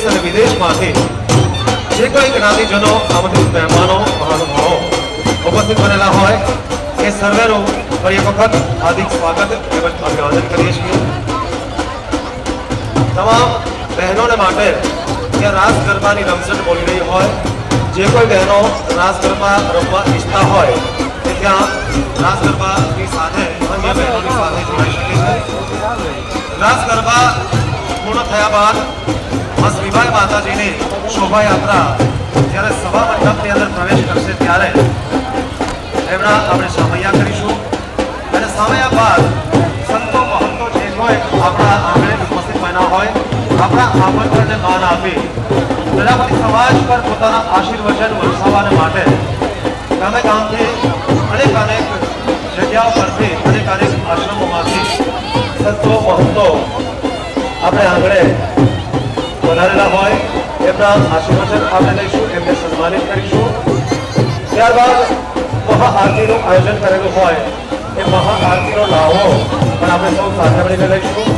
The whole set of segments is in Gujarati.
અને વિદેશમાંથી જે કોઈ જ્ઞાતિજનો આમંત્રિત મહેમાનો મહાનુભાવો ઉપસ્થિત બનેલા હોય એ સર્વેનું ફરી એક વખત હાર્દિક સ્વાગત તેમજ અભિવાદન કરીએ છીએ. તમામ બહેનોને માટે ત્યાં રાસ ગરબાની રમઝટ બોલી રહી હોય, જે કોઈ બહેનો રાસ ગરબા રમવા ઈચ્છતા હોય તે ત્યાં રાસ ગરબાની સાથે અન્ય બહેનોની સાથે જોડાઈ શકે છે. રાસ ગરબા પૂર્ણ થયા બાદ મા શ્રીબાઈ માતાજીની શોભાયાત્રા જ્યારે સભા મંડપની અંદર પ્રવેશ કરશે ત્યારે એમના આપણે સામૈયા કરીશું અને સામૈયા બાદ સંતો મહંતો જે હોય આપણા આંગણે ઉપસ્થિત બન્યા હોય આપણા આમંત્રણને માન આપી પ્રજાપતિ સમાજ પર પોતાના આશીર્વચન વરસાવવાને માટે ગામે ગામથી અનેક જગ્યાઓ પરથી અનેક આશ્રમોમાંથી સંતો મહંતો આપણે આંગણે વધારેલા હોય એમના આશીર્વચન આપણે લઈશું, એમને સન્માનિત કરીશું. ત્યારબાદ મહાઆરતીનું આયોજન કરેલું હોય એ મહાઆરતીનો લાવો પણ આપણે સૌ સાથે મળીને લઈશું.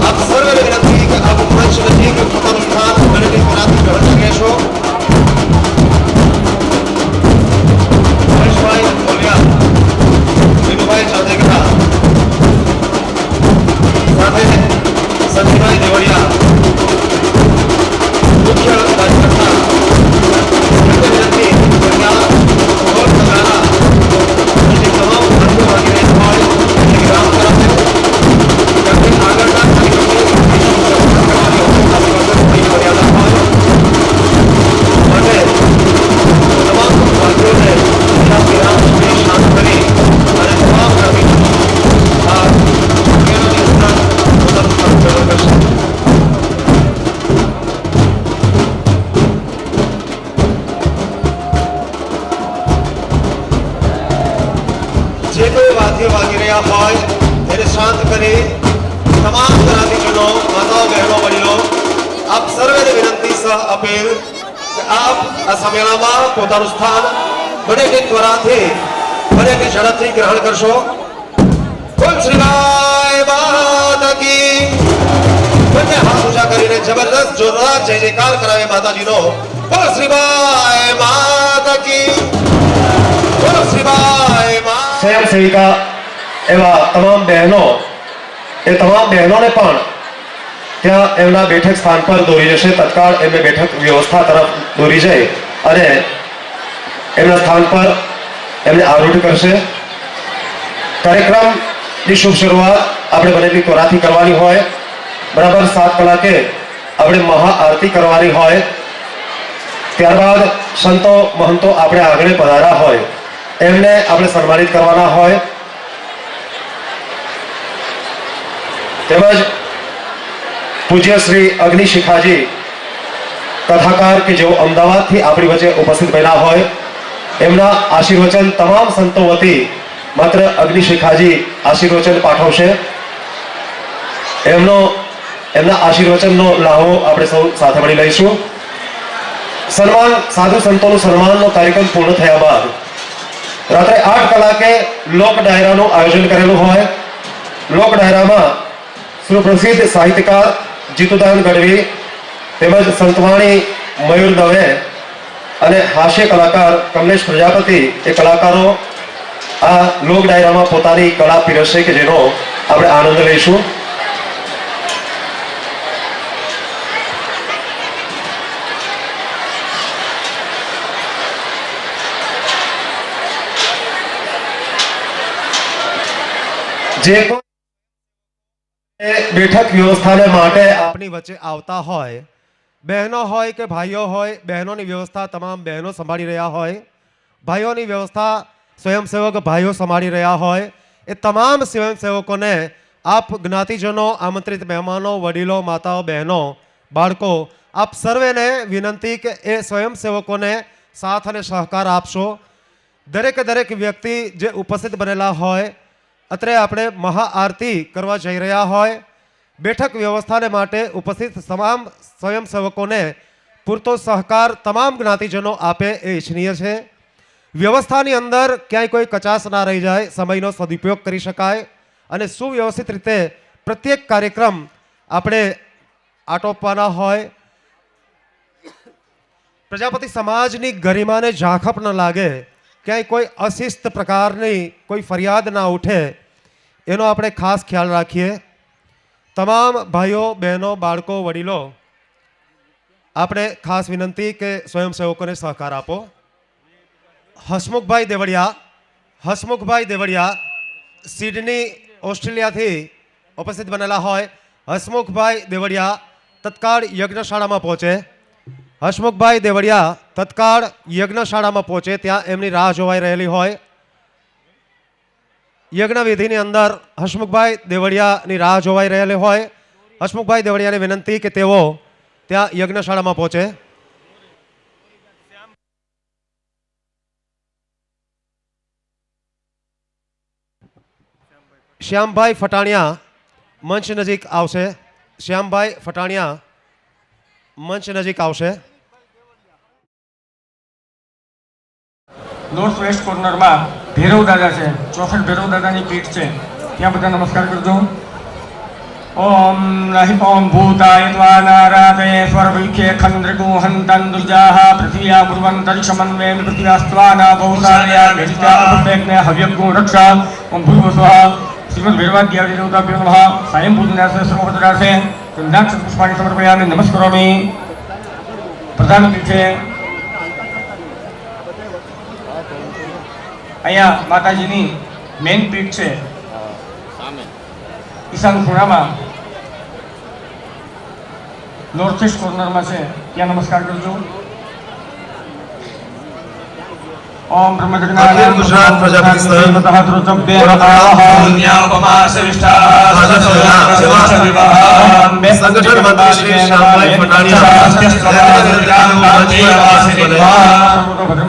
આપ સર્વે વિનંતી કે આપ મંચ નજીક પોતાનું સ્થાન મેળવી આપ સર્વેને વિનંતી સહ અપીલ કે આપ આ સંમેલનમાં પોતાનું સ્થાન બને તે ત્વરાથી બને તે ઝડપથી ગ્રહણ કરશો. બોલ શ્રી ગાય માતા કી. બંને હાથ ઊંચા કરીને જબરદસ્ત જોરદાર જય જયકાર કરાવે માતાજીનો. બોલ શ્રી ગાય માતા કી. બોલ શ્રી ગાય માતા. સ્વયં સેવિકા એવા તમામ બહેનો એ તમામ બહેનોને પણ ત્યાં એમના બેઠક સ્થાન પર દોરી જશે. તત્કાળ એમને બેઠક વ્યવસ્થા તરફ દોરી જાય અને એમના સ્થાન પર એમને આરૂઢ કરશે. કાર્યક્રમની શુભ શરૂઆત આપણે બનેલી ત્વરાથી કરવાની હોય. બરાબર 7 કલાકે આપણે મહાઆરતી કરવાની હોય. ત્યારબાદ સંતો મહંતો આપણે આગળ પધાર્યા હોય એમને આપણે સન્માનિત કરવાના હોય. તેમજ પૂજ્ય શ્રી અગ્નિશિખાજી કથાકાર કે જેઓ અમદાવાદથી આપણી વચ્ચે ઉપસ્થિત બન્યા હોય એમના આશીર્વચન તમામ સંતો વતી માત્ર અગ્નિશિખાજી આશીર્વચન પાઠવશે. એમના આશીર્વચનનો લાહો આપણે સૌ સાથે મળી લઈશું. સન્માન સાધુ સંતોનું સન્માનનો કાર્યક્રમ પૂર્ણ થયા બાદ રાત્રે 8 કલાકે લોક ડાયરાનું આયોજન કરેલું હોય. લોક ડાયરામાં સુપ્રસિદ્ધ સાહિત્યકાર જીતુદાન ગઢવી તેમજ સંતવાણી મયુર દવે અને હાસ્ય કલાકાર કમલેશ પ્રજાપતિ એ કલાકારો આ લોક ડાયરામાં પોતાની કળા પીરસશે કે જેનો આપણે આનંદ લઈશું. જે બેઠક વ્યવસ્થાને માટે આપણી વચ્ચે આવતા હોય બહેનો હોય કે ભાઈઓ હોય, બહેનોની વ્યવસ્થા તમામ બહેનો સંભાળી રહ્યા હોય, ભાઈઓની વ્યવસ્થા સ્વયંસેવક ભાઈઓ સંભાળી રહ્યા હોય, એ તમામ સ્વયંસેવકોને આપ જ્ઞાતિજનો, આમંત્રિત મહેમાનો, વડીલો, માતાઓ, બહેનો, બાળકો આપ સર્વેને વિનંતી કે એ સ્વયંસેવકોને સાથ અને સહકાર આપશો. દરેક વ્યક્તિ જે ઉપસ્થિત બનેલા હોય અત્રે આપણે મહાઆરતી કરવા જઈ રહ્યા હોય. બેઠક વ્યવસ્થાને માટે ઉપસ્થિત તમામ સ્વયંસેવકોને પૂરતો સહકાર તમામ જ્ઞાતિજનો આપે એ ઈચ્છનીય છે. વ્યવસ્થાની અંદર ક્યાંય કોઈ કચાશ ના રહી જાય, સમયનો સદુપયોગ કરી શકાય અને સુવ્યવસ્થિત રીતે પ્રત્યેક કાર્યક્રમ આપણે આટોપવાના હોય. પ્રજાપતિ સમાજની ગરિમાને ઝાંખપ ન લાગે, ક્યાંય કોઈ અશિસ્ત પ્રકારની કોઈ ફરિયાદ ના ઉઠે એનો આપણે ખાસ ખ્યાલ રાખીએ. તમામ ભાઈઓ, બહેનો, બાળકો, વડીલો આપણે ખાસ વિનંતી કે સ્વયંસેવકોને સહકાર આપો. હસમુખભાઈ દેવળિયા સિડની ઓસ્ટ્રેલિયાથી ઉપસ્થિત બનેલા હોય. હસમુખભાઈ દેવળિયા તત્કાળ યજ્ઞશાળામાં પહોંચે. હસમુખભાઈ દેવળિયા તત્કાળ યજ્ઞશાળામાં પહોંચે, ત્યાં એમની રાહ જોવાઈ રહેલી હોય. યજ્ઞ વિધિની અંદર હસમુખભાઈ દેવળિયાની રાહ જોવાઈ રહેલી હોય. હસમુખભાઈ દેવળિયાને વિનંતી કે તેઓ ત્યાં યજ્ઞશાળામાં પહોંચે. શ્યામભાઈ ફટાણિયા મંચ નજીક આવશે. શ્યામભાઈ ફટાણિયા મંચ નજીક આવશે. નોર્થ વેસ્ટ કોર્નરમાં ભૈરવ દાદા છે, 64 ભૈરવ દાદાની પીઠ છે, ત્યાં બધા નમસ્કાર કરજો. ઓમ નહિ ઓમ ભૂતાય ત્વાનારાતય સ્વરવિખ્ય ખંદ્રગુહંતં દુર્જાહ પૃથ્વ્યા પૂર્વંતરિક્ષમન્વે પૃથ્વ્યાસ્ત્વાના ભૌતાર્યા ગજિતા અપેગ્ને હવ્યગુણ રક્ષા. ઓમ ભૂર્ભુવઃ શ્રીમદ ભૈરવાદ્યાય દેવતાભ્યો નમઃ. સાયં પૂજનાસે સર્વભદ્રાસે ગંધાક્ષ પુષ્પાણિ સમર્પયામિ નમસ્કરોમિ. પ્રધાન પીઠે અહીંયા માતાજીની મેઇન પીઠ છે, ઈશાન ખૂણામાં નોર્થ વેસ્ટ કોર્નરમાં છે, ત્યાં નમસ્કાર કરજો. ओम ब्रह्मजगन्नाथ अखिल गुजरात प्रजापति संघ संगठन मंत्री श्री श्यामभाई फटाड़िया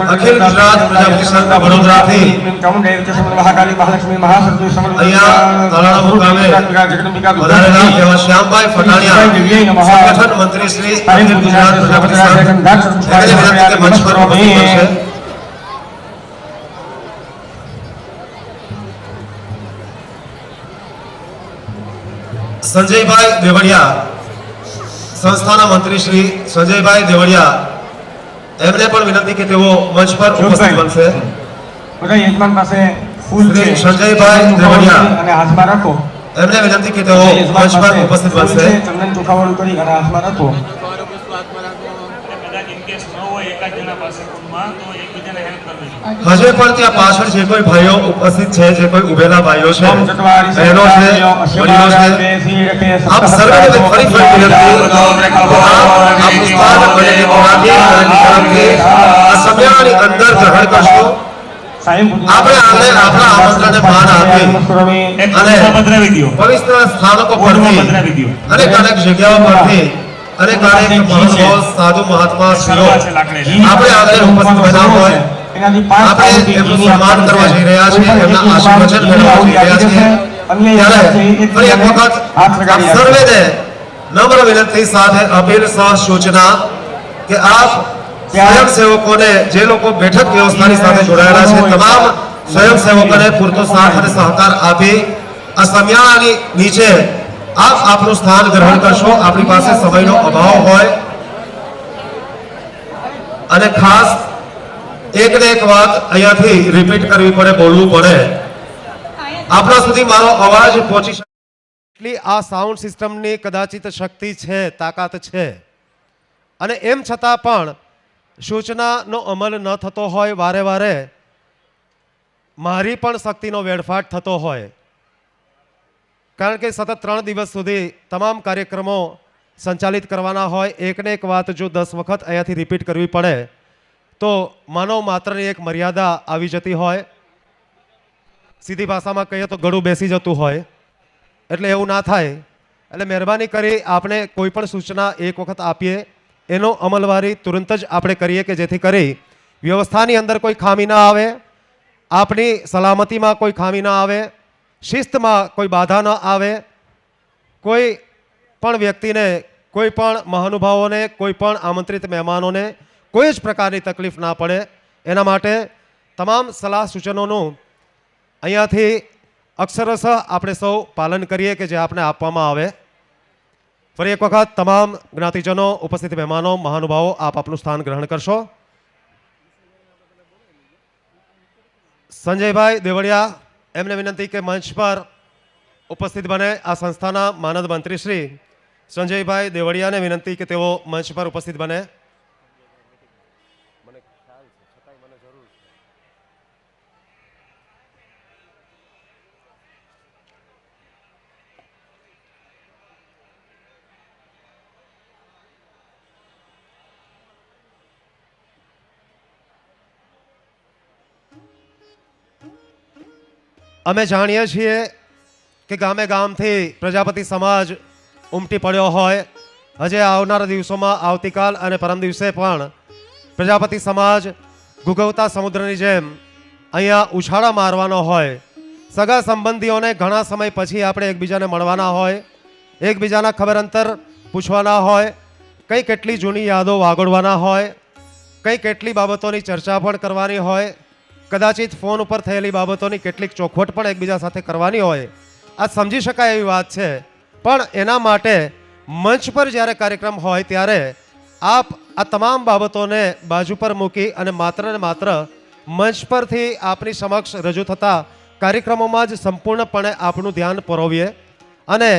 अखिल गुजरात प्रजापति संघ वडोदरा थी અહીંયા તાલાળા મુકામે વધારેલા એવા શ્યામભાઈ ફટાણિયા સંગઠન મંત્રી શ્રી અખિલ ગુજરાત પ્રજાપતિ સંઘ એને વિનંતી કે મંચ પર ઉપસ્થિત છે સંજયભાઈ દેવડિયા સંસ્થાના મંત્રી શ્રી સંજયભાઈ દેવડિયા એમને પણ વિનંતી કે તેઓ મંચ પર ઉપસ્થિત બનશે બધા યજમાન પાસે ફૂલ શ્રી છે સંજયભાઈ દેવડિયા અને હાથમાં રાખો એમને વિનંતી કે તેઓ મંચ પર ઉપસ્થિત બનશે ચંદન ચોખાવાળું કરી અને હાથમાં રાખો કદાચ ઇન કેસ ન હોય એકાદ જણા પાસે કુટુંબમાં તો એકબીજાને હેલ્પ કરવી હજુ પણ ત્યાં પાછળ જે કોઈ ભાઈઓ ઉપસ્થિત છે જે કોઈ ઉભેલા ભાઈઓ છે ઓમ ચત્વારી બહેનો છે વડીલો છે આપ સર્વેને ફરી વિનંતી આપણું સ્થાન અને નિકોરાથી અને નિકોરાથી આ સભ્યની અંદર ગ્રહણ કરશો આપણે આને આપણા આમંત્રણને માન આપી એક અને પધરાવી દો પવિત્ર સ્થાનકો પરથી પધરાવી દો અનેક અનેક જગ્યાઓ પરથી અનેક અનેક મહાનુભાવો સાધુ મહાત્મા શ્રીઓ આપણે આગળ ઉપસ્થિત બન્યા હોય આપણે એમનું સન્માન કરવા જઈ રહ્યા છીએ એમના આશીર્વચન મેળવવા જઈ રહ્યા છીએ ત્યારે ફરી એક વખત આપ સર્વેને નમ્ર વિનંતી સાથે અપીલ સહ સૂચના કે આપ સ્વયંસેવકોને જે લોકો બેઠક વ્યવસ્થાની સાથે જોડાયેલા છે તમામ સ્વયંસેવકોને પૂરતો સાથ અને સહકાર આપી આ સમિયાણાની નીચે આપ આપનું સ્થાન ગ્રહણ કરશો આપણી પાસે સમયનો અભાવ હોય અને ખાસ એક ને એક વાત અહીંયાથી રિપીટ કરવી પડે બોલવું પડે આપણા સુધી મારો અવાજ પહોંચી શકે એટલી આ સાઉન્ડ સિસ્ટમની કદાચિત શક્તિ છે તાકાત છે અને એમ છતાં પણ સૂચનાનો અમલ ન થતો હોય વારે વારે મારી પણ શક્તિનો વેડફાટ થતો હોય કારણ કે સતત 3 દિવસ સુધી તમામ કાર્યક્રમો સંચાલિત કરવાના હોય એકને એક વાત જો 10 વખત અહીંયાથી રિપીટ કરવી પડે તો માનવ માત્રની એક મર્યાદા આવી જતી હોય સીધી ભાષામાં કહીએ તો ગળું બેસી જતું હોય એટલે એવું ના થાય એટલે મહેરબાની કરી આપણે કોઈ પણ સૂચના એક વખત આપીએ એનો અમલવારી તુરંત જ આપણે કરીએ કે જેથી કરી વ્યવસ્થાની અંદર કોઈ ખામી ના આવે આપણી સલામતીમાં કોઈ ખામી ના આવે શિસ્તમાં કોઈ બાધા ન આવે કોઈ પણ વ્યક્તિને કોઈ પણ મહાનુભાવોને કોઈ પણ આમંત્રિત મહેમાનોને કોઈ જ પ્રકારની તકલીફ ના પડે એના માટે તમામ સલાહ સૂચનોનું અહીંયાથી અક્ષરશઃ આપણે સૌ પાલન કરીએ કે જે આપણે આપવામાં આવે ફરી એક વખત તમામ જ્ઞાતિજનો ઉપસ્થિત મહેમાનો મહાનુભાવો આપ આપનું સ્થાન ગ્રહણ કરશો સંજયભાઈ દેવડિયા એમને વિનંતી કે મંચ પર ઉપસ્થિત બને આ સંસ્થાના માનદ મંત્રી શ્રી સંજયભાઈ દેવડિયાને વિનંતી કે તેઓ મંચ પર ઉપસ્થિત બને અમે જાણીએ છીએ કે ગામે ગામથી પ્રજાપતિ સમાજ ઉમટી પડ્યો હોય હજે આવનારા દિવસોમાં આવતીકાલ અને પરમ દિવસે પણ પ્રજાપતિ સમાજ ગુગવતા સમુદ્રની જેમ અહીંયા ઉછાળા મારવાનો હોય સગા સંબંધીઓને ઘણા સમય પછી આપણે એકબીજાને મળવાના હોય એકબીજાના ખબર અંતર પૂછવાના હોય કઈ કેટલી જૂની યાદો વાગોળવાના હોય કઈ કેટલી બાબતોની ચર્ચા પણ કરવાની હોય કદાચિત ફોન ઉપર થયેલી બાબતોની કેટલીક ચોખવટ પણ એકબીજા સાથે કરવાની હોય આ સમજી શકાય એવી વાત છે પણ એના માટે મંચ પર જ્યારે કાર્યક્રમ હોય ત્યારે આપ આ તમામ બાબતોને બાજુ પર મૂકી અને માત્ર ને માત્ર મંચ પરથી આપની સમક્ષ રજૂ થતા કાર્યક્રમોમાં જ સંપૂર્ણપણે આપનું ધ્યાન પરોવીએ અને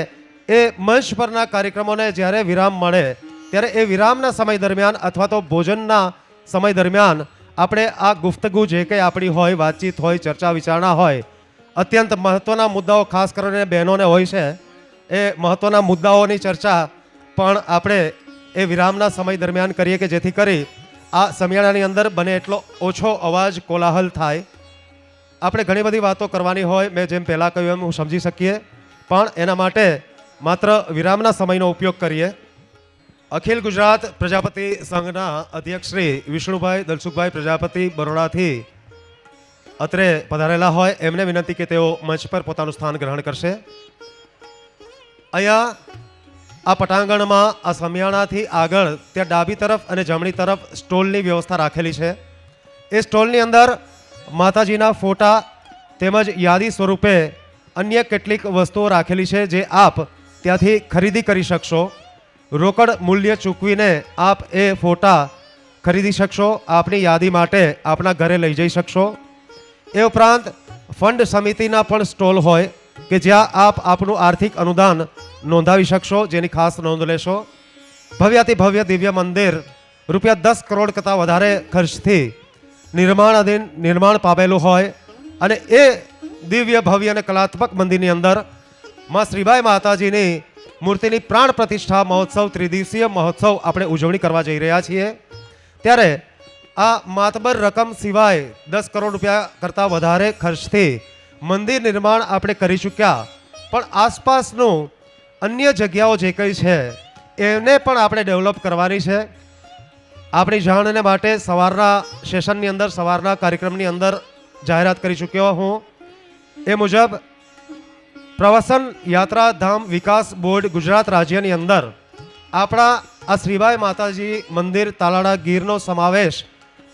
એ મંચ પરના કાર્યક્રમોને જ્યારે વિરામ મળે ત્યારે એ વિરામના સમય દરમિયાન અથવા તો ભોજનના સમય દરમિયાન આપણે આ ગુફ્તગુ જે કંઈ આપણી હોય વાતચીત હોય ચર્ચા વિચારણા હોય અત્યંત મહત્ત્વના મુદ્દાઓ ખાસ કરીને બહેનોને હોય છે એ મહત્ત્વના મુદ્દાઓની ચર્ચા પણ આપણે એ વિરામના સમય દરમિયાન કરીએ કે જેથી કરી આ સમિયાણાની અંદર બને એટલો ઓછો અવાજ કોલાહલ થાય. આપણે ઘણી બધી વાતો કરવાની હોય, મેં જેમ પહેલાં કહ્યું એમ હું સમજી શકીએ, પણ એના માટે માત્ર વિરામના સમયનો ઉપયોગ કરીએ. અખિલ ગુજરાત પ્રજાપતિ સંઘના અધ્યક્ષ શ્રી વિષ્ણુભાઈ દલસુખભાઈ પ્રજાપતિ બરોડાથી અત્રે પધારેલા હોય, એમને વિનંતી કે તેઓ મંચ પર પોતાનું સ્થાન ગ્રહણ કરશે. અહીંયા આ પટાંગણમાં આ સમિયાણાથી આગળ ત્યાં ડાબી તરફ અને જમણી તરફ સ્ટોલની વ્યવસ્થા રાખેલી છે. એ સ્ટોલની અંદર માતાજીના ફોટા તેમજ યાદી સ્વરૂપે અન્ય કેટલીક વસ્તુઓ રાખેલી છે, જે આપ ત્યાંથી ખરીદી કરી શકશો. રોકડ મૂલ્ય ચૂકવીને આપ એ ફોટા ખરીદી શકશો, આપની યાદી માટે આપના ઘરે લઈ જઈ શકશો. એ ઉપરાંત ફંડ સમિતિના પણ સ્ટોલ હોય કે જ્યાં આપ આપનું આર્થિક અનુદાન નોંધાવી શકશો, જેની ખાસ નોંધ લેશો. ભવ્યાતિ ભવ્ય દિવ્ય મંદિર રૂપિયા 10 કરોડ કરતાં વધારે ખર્ચથી નિર્માણ પામેલું હોય અને એ દિવ્ય ભવ્ય અને કલાત્મક મંદિરની અંદર માં શ્રીબાઈ માતાજીની મૂર્તિની પ્રાણ પ્રતિષ્ઠા મહોત્સવ, ત્રિદિવસીય મહોત્સવ આપણે ઉજવણી કરવા જઈ રહ્યા છીએ. ત્યારે આ માતબર રકમ સિવાય 10 કરોડ રૂપિયા કરતાં વધારે ખર્ચથી મંદિર નિર્માણ આપણે કરી ચૂક્યા, પણ આસપાસનું અન્ય જગ્યાઓ જે કંઈ છે એને પણ આપણે ડેવલપ કરવાની છે. આપણી જાણને માટે સવારના સેશનની અંદર, સવારના કાર્યક્રમની અંદર જાહેરાત કરી ચૂક્યો હું. એ મુજબ પ્રવાસન યાત્રા ધામ વિકાસ બોર્ડ ગુજરાત રાજ્યની અંદર આપણા આ શ્રીબાઈ માતાજી મંદિર તાલાળા ગીરનો સમાવેશ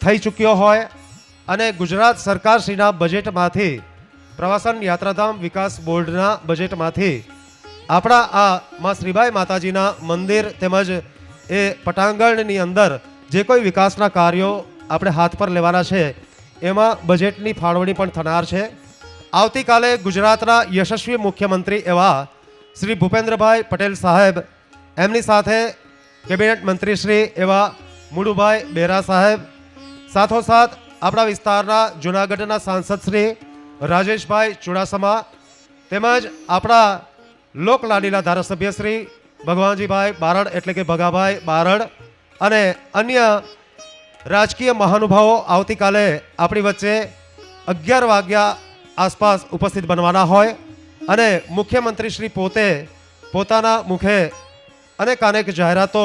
થઈ ચૂક્યો હોય અને ગુજરાત સરકારશ્રીના બજેટમાંથી, પ્રવાસન યાત્રાધામ વિકાસ બોર્ડના બજેટમાંથી આપણા આ માં શ્રીબાઈ માતાજીના મંદિર તેમજ એ પટાંગણની અંદર જે કોઈ વિકાસના કાર્યો આપણે હાથ પર લેવાના છે એમાં બજેટની ફાળવણી પણ થનાર છે. આવતીકાલે ગુજરાતના યશસ્વી મુખ્યમંત્રી એવા શ્રી ભૂપેન્દ્રભાઈ પટેલ સાહેબ, એમની સાથે કેબિનેટ મંત્રી શ્રી એવા મુળુભાઈ બેરા સાહેબ, સાથોસાથ આપણા વિસ્તારના જૂનાગઢના સાંસદ શ્રી રાજેશભાઈ ચુડાસમા, તેમજ આપણા લોકલાડીલા ધારાસભ્ય શ્રી ભગવાનજીભાઈ બારડ એટલે કે ભગાભાઈ બારડ અને અન્ય રાજકીય મહાનુભાવો આવતીકાલે આપણી વચ્ચે 11 વાગ્યા આસપાસ ઉપસ્થિત બનવાના હોય અને મુખ્યમંત્રી શ્રી પોતે પોતાના મુખે અનેક જાહેરાતો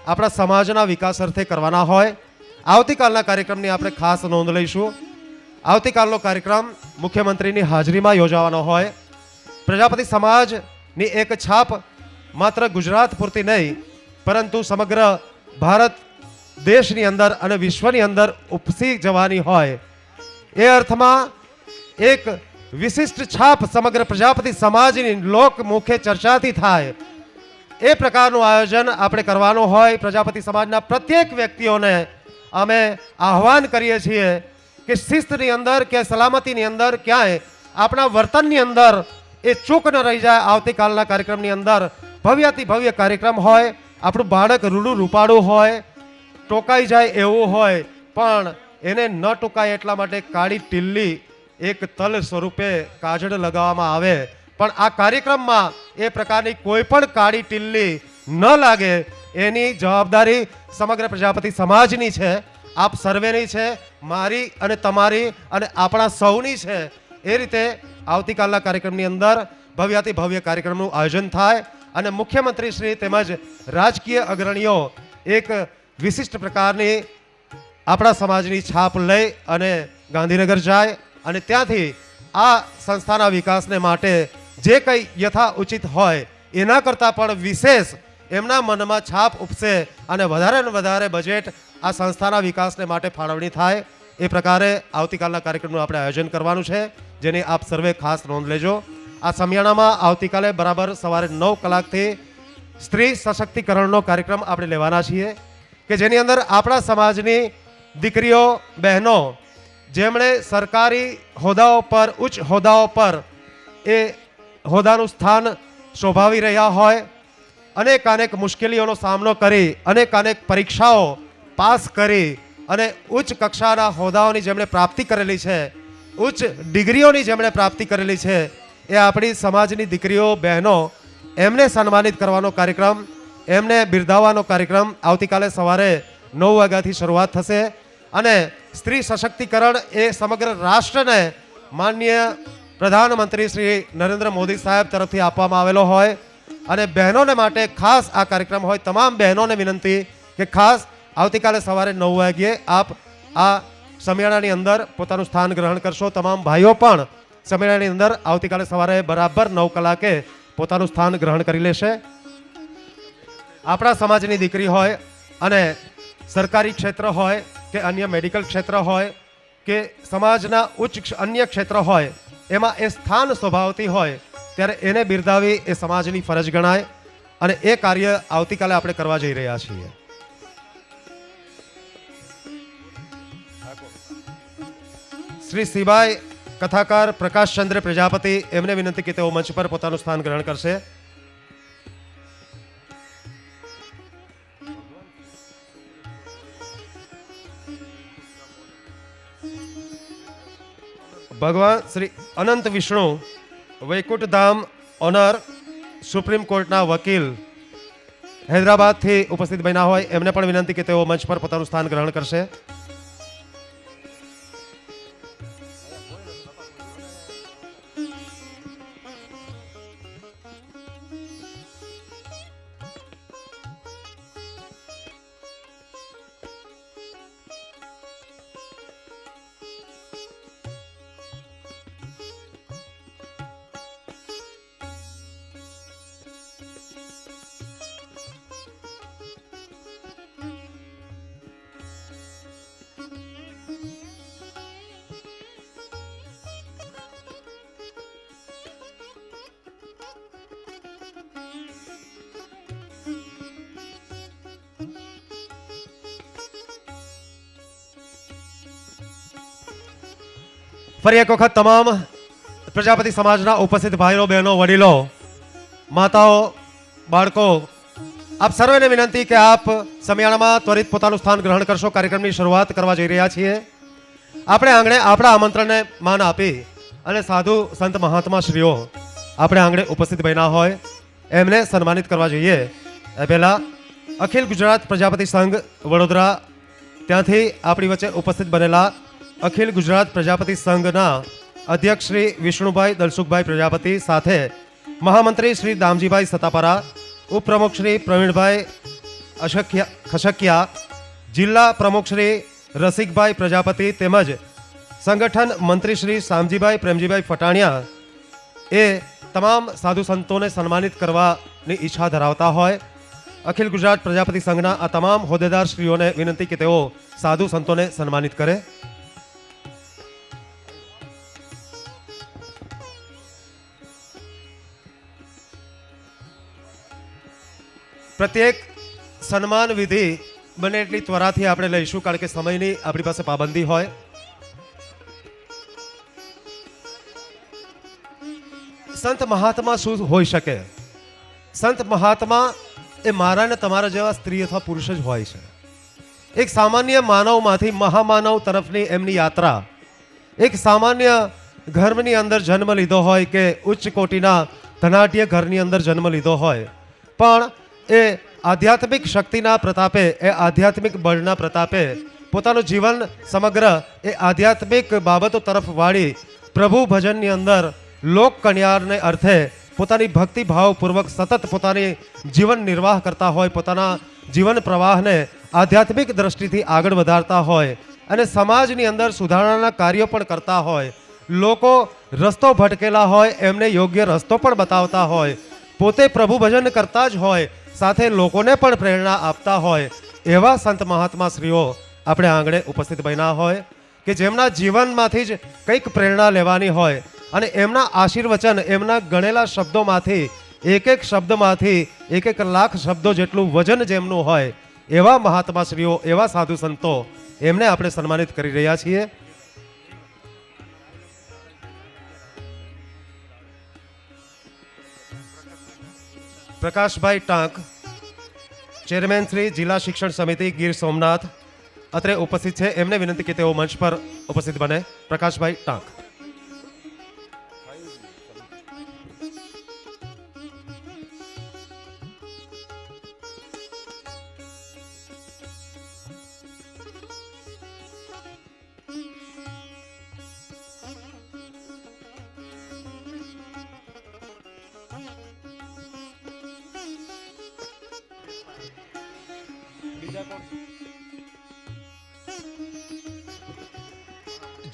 આપણા સમાજના વિકાસ અર્થે કરવાના હોય. આવતીકાલના કાર્યક્રમની આપણે ખાસ નોંધ લઈશું. આવતીકાલનો કાર્યક્રમ મુખ્યમંત્રીની હાજરીમાં યોજાવાનો હોય. પ્રજાપતિ સમાજની એક છાપ માત્ર ગુજરાત પૂરતી નહીં પરંતુ સમગ્ર ભારત દેશની અંદર અને વિશ્વની અંદર ઉપસી જવાની હોય. એ અર્થમાં એક વિશિષ્ટ છાપ સમગ્ર પ્રજાપતિ સમાજની લોકમુખે ચર્ચાથી થાય એ પ્રકારનું આયોજન આપણે કરવાનું હોય. પ્રજાપતિ સમાજના પ્રત્યેક વ્યક્તિઓને અમે આહ્વાન કરીએ છીએ કે શિસ્તની અંદર કે સલામતીની અંદર ક્યાંય આપણા વર્તનની અંદર એ ચૂક ન રહી જાય. આવતીકાલના કાર્યક્રમની અંદર ભવ્યાતિ ભવ્ય કાર્યક્રમ હોય. આપણું બાળક રૂડું રૂપાળું હોય, ટોકાઈ જાય એવું હોય, પણ એને ન ટોકાય એટલા માટે કાળી ટીલ્લી એક તલ સ્વરૂપે કાજળ લગાવવામાં આવે. પણ આ કાર્યક્રમમાં એ પ્રકારની કોઈ પણ કાળી ટીલ્લી ન લાગે એની જવાબદારી સમગ્ર પ્રજાપતિ સમાજની છે, આપ સર્વેની છે, મારી અને તમારી અને આપણા સૌની છે. એ રીતે આવતીકાલના કાર્યક્રમની અંદર ભવ્યાતિ ભવ્ય કાર્યક્રમનું આયોજન થાય અને મુખ્યમંત્રી શ્રી તેમજ રાજકીય અગ્રણીઓ એક વિશિષ્ટ પ્રકારની આપણા સમાજની છાપ લઈ અને ગાંધીનગર જાય અને ત્યાંથી આ સંસ્થાના વિકાસને માટે જે કંઈ યથા ઉચિત હોય એના કરતાં પણ વિશેષ એમના મનમાં છાપ ઉપસે અને વધારે ને વધારે બજેટ આ સંસ્થાના વિકાસને માટે ફાળવણી થાય. એ પ્રકારે આવતીકાલના કાર્યક્રમનું આપણે આયોજન કરવાનું છે, જેની આપ સર્વે ખાસ નોંધ લેજો. આ સમિયાણામાં આવતીકાલે બરાબર સવારે 9 કલાકથી સ્ત્રી સશક્તિકરણનો કાર્યક્રમ આપણે લેવાના છીએ કે જેની અંદર આપણા સમાજની દીકરીઓ, બહેનો જેમણે સરકારી હોદ્દાઓ પર, ઉચ્ચ હોદ્દાઓ પર એ હોદ્દાનું સ્થાન શોભાવી રહ્યા હોય, અનેક મુશ્કેલીઓનો સામનો કરી, અનેક પરીક્ષાઓ પાસ કરી અને ઉચ્ચ કક્ષાના હોદ્દાઓની જેમણે પ્રાપ્તિ કરેલી છે, ઉચ્ચ ડિગ્રીઓની જેમણે પ્રાપ્તિ કરેલી છે, એ આપણી સમાજની દીકરીઓ, બહેનો, એમને સન્માનિત કરવાનો કાર્યક્રમ, એમને બિરદાવવાનો કાર્યક્રમ આવતીકાલે સવારે 9 વાગ્યાથી શરૂઆત થશે અને સ્ત્રી સશક્તિકરણ એ સમગ્ર રાષ્ટ્રને માનનીય પ્રધાનમંત્રી શ્રી નરેન્દ્ર મોદી સાહેબ તરફથી આપવામાં આવેલો હોય અને બહેનોને માટે ખાસ આ કાર્યક્રમ હોય. તમામ બહેનોને વિનંતી કે ખાસ આવતીકાલે સવારે 9 વાગ્યે આપ આ સમિયાણાની અંદર પોતાનું સ્થાન ગ્રહણ કરશો. તમામ ભાઈઓ પણ સમિયાણાની અંદર આવતીકાલે સવારે બરાબર 9 કલાકે પોતાનું સ્થાન ગ્રહણ કરી લેશે. આપણા સમાજની દીકરી હોય અને સરકારી ક્ષેત્ર હોય કે અન્ય મેડિકલ ક્ષેત્ર હોય કે સમાજના ઉચ્ચ અન્ય ક્ષેત્ર હોય એમાં એ સ્થાન સ્વભાવતી હોય ત્યારે એને બિરદાવી એ સમાજની ફરજ ગણાય અને એ કાર્ય આવતીકાલે આપણે કરવા જઈ રહ્યા છીએ. શ્રી સિવાય કથાકાર પ્રકાશચંદ્ર પ્રજાપતિ એમને વિનંતી કે તેઓ મંચ પર પોતાનું સ્થાન ગ્રહણ કરશે. ભગવાન શ્રી અનંત વિષ્ણુ વૈકુંઠ ધામ ઓનર સુપ્રીમ કોર્ટના વકીલ હૈદરાબાદથી ઉપસ્થિત બન્યા હોય એમને પણ વિનંતી કે તેઓ મંચ પર પોતાનું સ્થાન ગ્રહણ કરશે. ફરી એક વખત તમામ પ્રજાપતિ સમાજના ઉપસ્થિત ભાઈઓ બહેનો વડીલો માતાઓ બાળકો આપ સર્વેને વિનંતી કે આપ સમિયાણામાં ત્વરિત પોતાનું સ્થાન ગ્રહણ કરશો. કાર્યક્રમની શરૂઆત કરવા જઈ રહ્યા છીએ. આપણે આંગણે આપણા આમંત્રણને માન આપી અને સાધુ સંત મહાત્મા શ્રીઓ આપણે આંગણે ઉપસ્થિત બન્યા હોય એમને સન્માનિત કરવા જોઈએ. એ પહેલા અખિલ ગુજરાત પ્રજાપતિ સંઘ વડોદરા ત્યાંથી આપણી વચ્ચે ઉપસ્થિત બનેલા અખિલ ગુજરાત પ્રજાપતિ સંઘના અધ્યક્ષ શ્રી વિષ્ણુભાઈ દલસુખભાઈ પ્રજાપતિ સાથે મહામંત્રી શ્રી દામજીભાઈ સતાપરા, ઉપપ્રમુખ શ્રી પ્રવીણભાઈ ખશકિયા, જિલ્લા પ્રમુખ શ્રી રસિકભાઈ પ્રજાપતિ તેમજ સંગઠન મંત્રી શ્રી શામજીભાઈ પ્રેમજીભાઈ ફટાણિયા એ તમામ સાધુ સંતોને સન્માનિત કરવાની ઈચ્છા ધરાવતા હોય અખિલ ગુજરાત પ્રજાપતિ સંઘના આ તમામ હોદ્દેદાર શ્રીઓને વિનંતી કે તેઓ સાધુ સંતોને સન્માનિત કરે. પ્રત્યેક સન્માન વિધિ બને એટલી ત્વરાથી આપણે લઈશું કારણ કે સમયની આપણી પાસે પાબંદી હોય. સંત મહાત્મા શું હોઈ શકે? સંત મહાત્મા એ મારા ને તમારા જેવા સ્ત્રી અથવા પુરુષ જ હોય છે. એક સામાન્ય માનવમાંથી મહામાનવ તરફની એમની યાત્રા, એક સામાન્ય ઘરની અંદર જન્મ લીધો હોય કે ઉચ્ચ કોટીના ધનાઢ્ય ઘરની અંદર જન્મ લીધો હોય પણ એ આધ્યાત્મિક શક્તિના પ્રતાપે, એ આધ્યાત્મિક બળના પ્રતાપે પોતાનું જીવન સમગ્ર એ આધ્યાત્મિક બાબતો તરફ વાળી પ્રભુ ભજનની અંદર લોક કલ્યાણને અર્થે પોતાની ભક્તિ ભાવપૂર્વક સતત પોતાની જીવન નિર્વાહ કરતા હોય, પોતાના જીવન પ્રવાહને આધ્યાત્મિક દ્રષ્ટિથી આગળ વધારતા હોય અને સમાજની અંદર સુધારણાના કાર્યો પણ કરતા હોય, લોકો રસ્તો ભટકેલા હોય એમને યોગ્ય રસ્તો પણ બતાવતા હોય, પોતે પ્રભુ ભજન કરતા જ હોય, સાથે લોકોને પણ પ્રેરણા આપતા હોય એવા સંત મહાત્મા શ્રીઓ આપણે આંગણે ઉપસ્થિત બન્યા હોય કે જેમના જીવનમાંથી જ કંઈક પ્રેરણા લેવાની હોય અને એમના આશીર્વચન, એમના ગણેલા શબ્દોમાંથી એક એક શબ્દમાંથી એક એક લાખ શબ્દો જેટલું વજન જેમનું હોય એવા મહાત્મા શ્રીઓ, એવા સાધુ સંતો એમને આપણે સન્માનિત કરી રહ્યા છીએ. પ્રકાશભાઈ ટાંક, ચેરમેન શ્રી જિલ્લા શિક્ષણ સમિતિ ગીર સોમનાથ અત્રે ઉપસ્થિત છે. એમને વિનંતી કે તેઓ મંચ પર ઉપસ્થિત બને. પ્રકાશભાઈ ટાંક.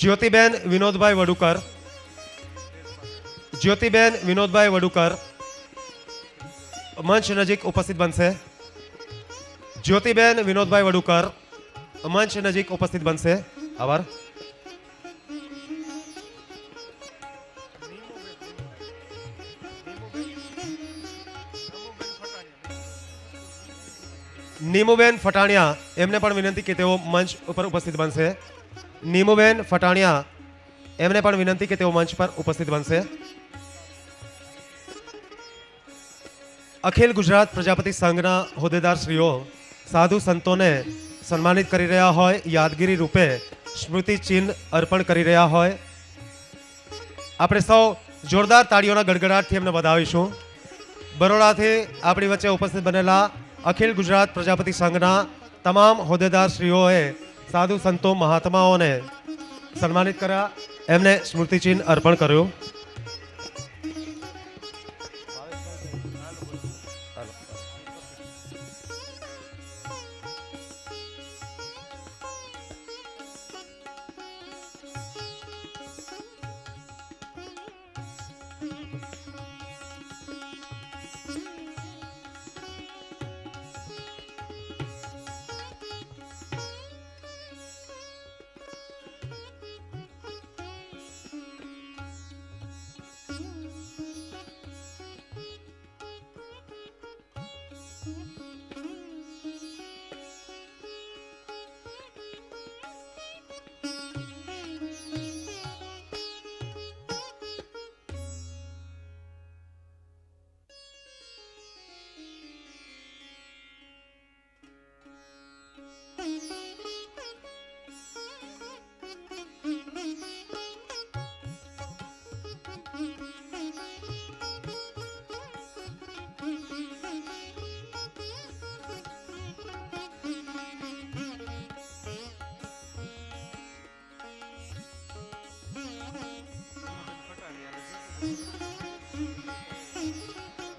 જ્યોતિબેન વિનોદભાઈ વડુકર, જ્યોતિબેન વિનોદભાઈ વડુકર મંચ નજીક ઉપસ્થિત બનશે. જ્યોતિબેન વિનોદભાઈ વડુકર મંચ નજીક ઉપસ્થિત બનશે. આભાર. નીમુબેન ફટાણિયા, એમને પણ વિનંતી કે તેઓ મંચ ઉપર ઉપસ્થિત બનશે. નીમુબેન ફટાણિયા, એમને પણ વિનંતી કે તેઓ મંચ પર ઉપસ્થિત બનશે. અખિલ ગુજરાત પ્રજાપતિ સંઘના હોદ્દેદારશ્રીઓ સાધુ સંતોને સન્માનિત કરી રહ્યા હોય, યાદગીરી રૂપે સ્મૃતિ ચિહ્ન અર્પણ કરી રહ્યા હોય. આપણે સૌ જોરદાર તાળીઓના ગડગડાટથી એમને વધાવીશું. બરોડાથી આપણી વચ્ચે ઉપસ્થિત બનેલા અખિલ ગુજરાત પ્રજાપતિ સંઘના તમામ હોદ્દેદારશ્રીઓએ સાધુ સંતો મહાત્માઓને સન્માનિત કર્યા, એમને સ્મૃતિચિહ્ન અર્પણ કર્યું.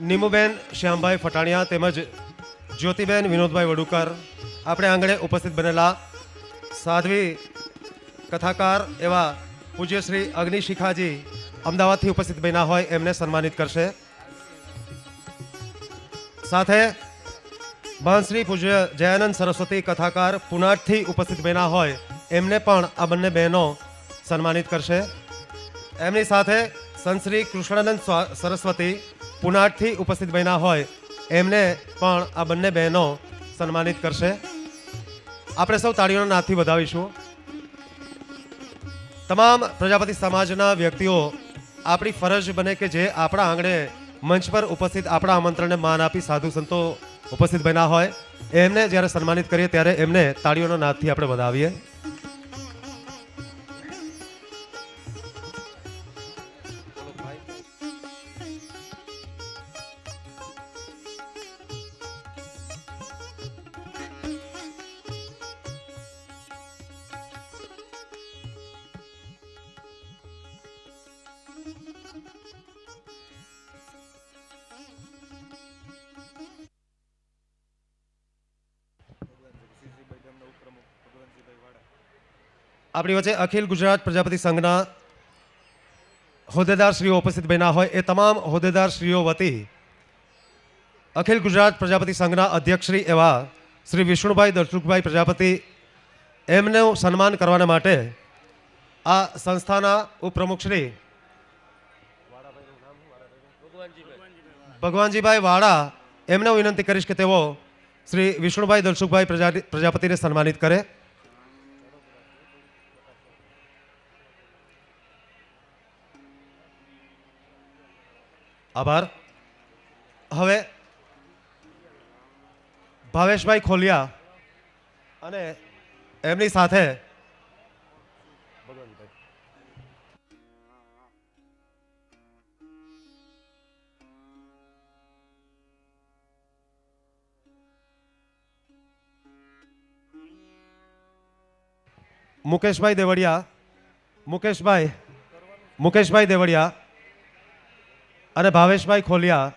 નીમુબેન શ્યામભાઈ ફટાણિયા તેમજ જ્યોતિબેન વિનોદભાઈ વડુકર આપણે આંગણે ઉપસ્થિત બનેલા સાધ્વી કથાકાર એવા પૂજ્ય શ્રી અગ્નિશિખાજી અમદાવાદથી ઉપસ્થિત બન્યા હોય એમને સન્માનિત કરશે. સાથે મહાનશ્રી પૂજ્ય જયાનંદ સરસ્વતી કથાકાર પુનાટથી ઉપસ્થિત બન્યા હોય એમને પણ આ બંને બહેનો સન્માનિત કરશે. એમની સાથે સંતશ્રી કૃષ્ણાનંદ સરસ્વતી પુનાટથી ઉપસ્થિત બન્યા હોય એમને પણ આ બંને બહેનો સન્માનિત કરશે. આપણે સૌ તાળીઓના નાદથી વધાવીશું. તમામ પ્રજાપતિ સમાજના વ્યક્તિઓ આપણી ફરજ બને કે જે આપણા આંગણે મંચ પર ઉપસ્થિત આપણા આમંત્રણને માન આપી સાધુ સંતો ઉપસ્થિત બન્યા હોય એમને જ્યારે સન્માનિત કરીએ ત્યારે એમને તાળીઓના નાદથી આપણે વધાવીએ. આપણી વચ્ચે અખિલ ગુજરાત પ્રજાપતિ સંઘના હોદ્દેદારશ્રીઓ ઉપસ્થિત બન્યા હોય એ તમામ હોદ્દેદારશ્રીઓ વતી અખિલ ગુજરાત પ્રજાપતિ સંઘના અધ્યક્ષશ્રી એવા શ્રી વિષ્ણુભાઈ દર્શુકભાઈ પ્રજાપતિ એમનું સન્માન કરવાના માટે આ સંસ્થાના ઉપપ્રમુખશ્રી ભગવાનજીભાઈ વાળા એમને વિનંતી કરીશ કે તેઓ શ્રી વિષ્ણુભાઈ દર્શુકભાઈ પ્રજાપતિને સન્માનિત કરે. આભાર. હવે ભાવેશભાઈ ખોલિયા અને એમની સાથે મુકેશભાઈ દેવડિયા, મુકેશભાઈ દેવડિયા અને ભાવેશભાઈ ખોલિયા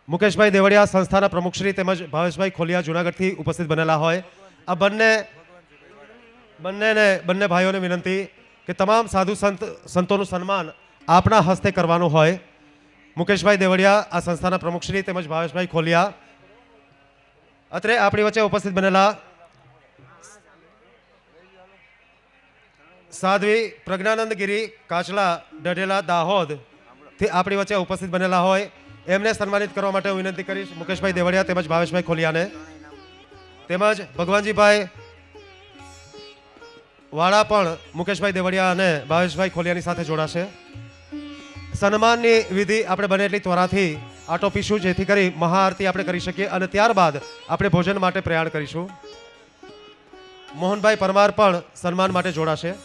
મુકેશભાઈ દેવળિયા સંસ્થાના પ્રમુખશ્રી તેમજ ભાવેશભાઈ ખોલિયા જુનાગઢથી ઉપસ્થિત બનેલા હોય. આ બંને ભાઈઓને વિનંતી કે તમામ સાધુ સંતોનું સન્માન આપના હસ્તે કરવાનું હોય. મુકેશભાઈ દેવળિયા આ સંસ્થાના પ્રમુખશ્રી તેમજ ભાવેશભાઈ ખોલિયા. અત્રે આપણી વચ્ચે ઉપસ્થિત બનેલા સાધ્વી પ્રજ્ઞાનંદ ગિરી કાચલા ડઢેલા દાહોદ થી આપણી વચ્ચે ઉપસ્થિત બનેલા હોય એમને સન્માનિત કરવા માટે હું વિનંતી કરીશ મુકેશભાઈ દેવળિયા તેમજ ભાવેશભાઈ ખોલિયાને. તેમજ ભગવાનજીભાઈ વાળા પણ મુકેશભાઈ દેવળિયા અને ભાવેશભાઈ ખોલિયાની સાથે જોડાશે. સન્માનની વિધિ આપણે બને એટલી ત્વરાથી આટોપીશું જેથી કરી મહાઆરતી આપણે કરી શકીએ અને ત્યારબાદ આપણે ભોજન માટે પ્રયાણ કરીશું. મોહનભાઈ પરમાર પણ સન્માન માટે જોડાશે.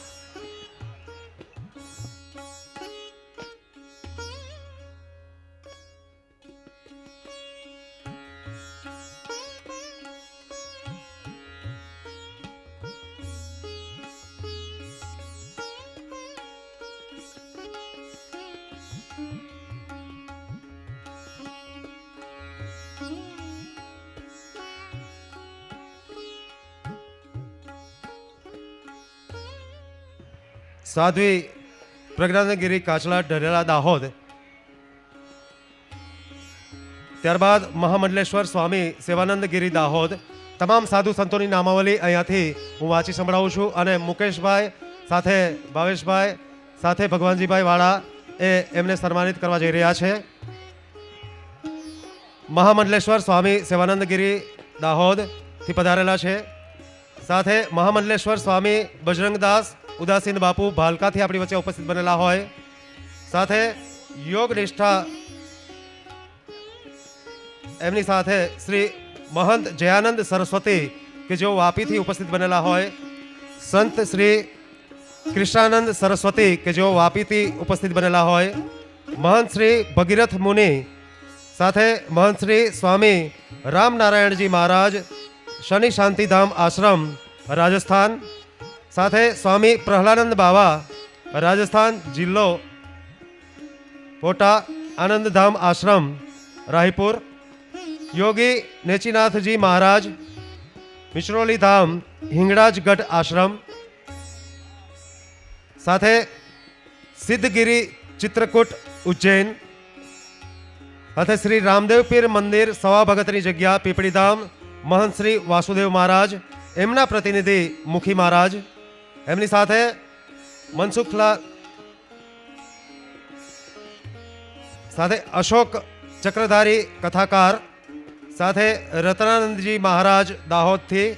સાધ્વી પ્રજ્ઞાનગીરી કાચલા ઢરેલા દાહોદ. ત્યારબાદ મહામંડલેશ્વર સ્વામી સેવાનંદગીરી દાહોદ. તમામ સાધુ સંતોની નામાવલી અહીંયાથી હું વાંચી સંભળાવું છું અને મુકેશભાઈ સાથે ભાવેશભાઈ સાથે ભગવાનજીભાઈ વાળા એમને સન્માનિત કરવા જઈ રહ્યા છે. મહામંડલેશ્વર સ્વામી સેવાનંદગીરી દાહોદથી પધારેલા છે. સાથે મહામંડલેશ્વર સ્વામી બજરંગદાસ ઉદાસીન બાપુ ભાલકાથી આપણી વચ્ચે ઉપસ્થિત બનેલા હોય. સાથે યોગ નિષ્ઠા એમની સાથે શ્રી મહંત જયાનંદ સરસ્વતી કે જેઓ વાપીથી ઉપસ્થિત બનેલા હોય. સંત શ્રી કૃષ્ણાનંદ સરસ્વતી કે જેઓ વાપીથી ઉપસ્થિત બનેલા હોય. મહંત શ્રી ભગીરથ મુનિ સાથે મહંત શ્રી સ્વામી રામનારાયણજી મહારાજ શનિ શાંતિધામ આશ્રમ રાજસ્થાન. સાથે સ્વામી પ્રહલાનંદ બાવા રાજસ્થાન જિલ્લો પોટા આનંદધામ આશ્રમ રાયપુર. યોગી નેચીનાથજી મહારાજ મિશ્રોલી ધામ હિંગળાજગઢ આશ્રમ. સાથે સિદ્ધગીરી ચિત્રકૂટ ઉજ્જૈન. સાથે શ્રી રામદેવ પીર મંદિર સવા ભગતની જગ્યા પીપળીધામ મહંત શ્રી વાસુદેવ મહારાજ એમના પ્રતિનિધિ મુખી મહારાજ. એમની સાથે મનસુખલા સાથે અશોક ચક્રધારી કથાકાર સાથે રત્નાનંદજી મહારાજ દાહોદથી.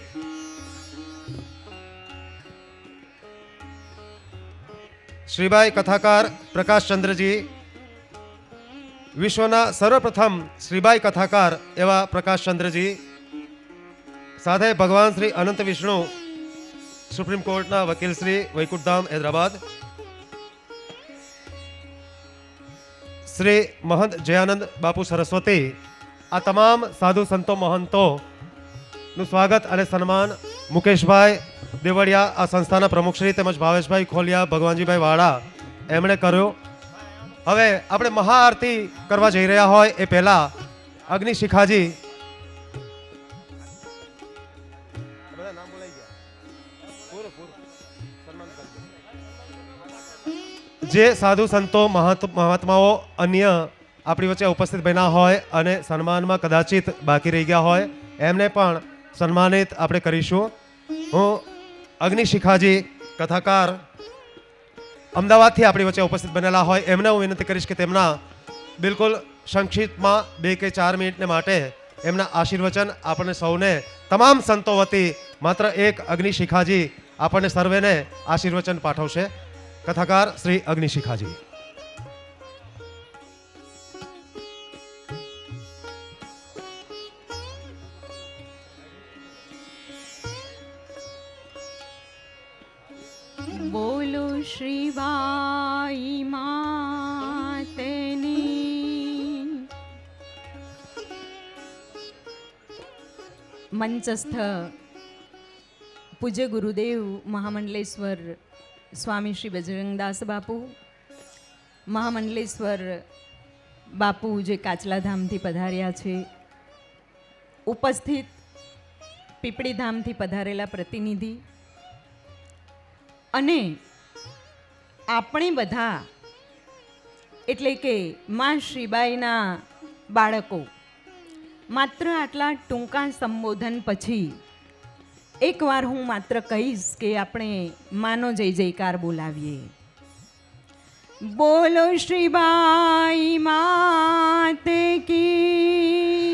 શ્રીબાઈ કથાકાર પ્રકાશચંદ્રજી. વિશ્વના સર્વપ્રથમ શ્રીબાઈ કથાકાર એવા પ્રકાશચંદ્રજી. સાથે ભગવાન શ્રી અનંત વિષ્ણુ સુપ્રીમ કોર્ટના વકીલ શ્રી વૈકુંઠધામ હૈદરાબાદ. શ્રી મહંત જયાનંદ બાપુ સરસ્વતી. આ તમામ સાધુ સંતો મહંતોનું સ્વાગત અને સન્માન મુકેશભાઈ દેવળિયા આ સંસ્થાના પ્રમુખશ્રી તેમજ ભાવેશભાઈ ખોલિયા ભગવાનજીભાઈ વાળા એમણે કર્યો. હવે આપણે મહાઆરતી કરવા જઈ રહ્યા હોય એ પહેલા અગ્નિ શિખાજી જે સાધુ સંતો મહાત્માઓ અન્ય આપણી વચ્ચે ઉપસ્થિત બન્યા હોય અને સન્માનમાં કદાચિત બાકી રહી ગયા હોય એમને પણ સન્માનિત આપણે કરીશું. હું અગ્નિ શિખાજી કથાકાર અમદાવાદથી આપણી વચ્ચે ઉપસ્થિત બનેલા હોય એમને હું વિનંતી કરીશ કે તેમના બિલકુલ સંક્ષિપ્તમાં 2 કે 4 મિનિટને માટે એમના આશીર્વચન આપણને સૌને તમામ સંતો વતી માત્ર એક અગ્નિ શિખાજી આપણને સર્વેને આશીર્વચન પાઠવશે. કથાકાર શ્રી અગ્નિ શિખાજી. બોલો શ્રી બાઈ માતની. મંચસ્થ પૂજ્ય ગુરુદેવ મહામંડલેશ્વર સ્વામી શ્રી બજરંગદાસ બાપુ, મહામંડલેશ્વર બાપુ જે કાચલાધામથી પધાર્યા છે, ઉપસ્થિત પીપળીધામથી પધારેલા પ્રતિનિધિ અને આપણે બધા એટલે કે માં શ્રીબાઈના બાળકો, માત્ર આટલા ટૂંકા સંબોધન પછી એકવાર હું માત્ર કહીશ કે આપણે માનો જય જયકાર બોલાવીએ. બોલો શ્રીબાઈ માતે કી.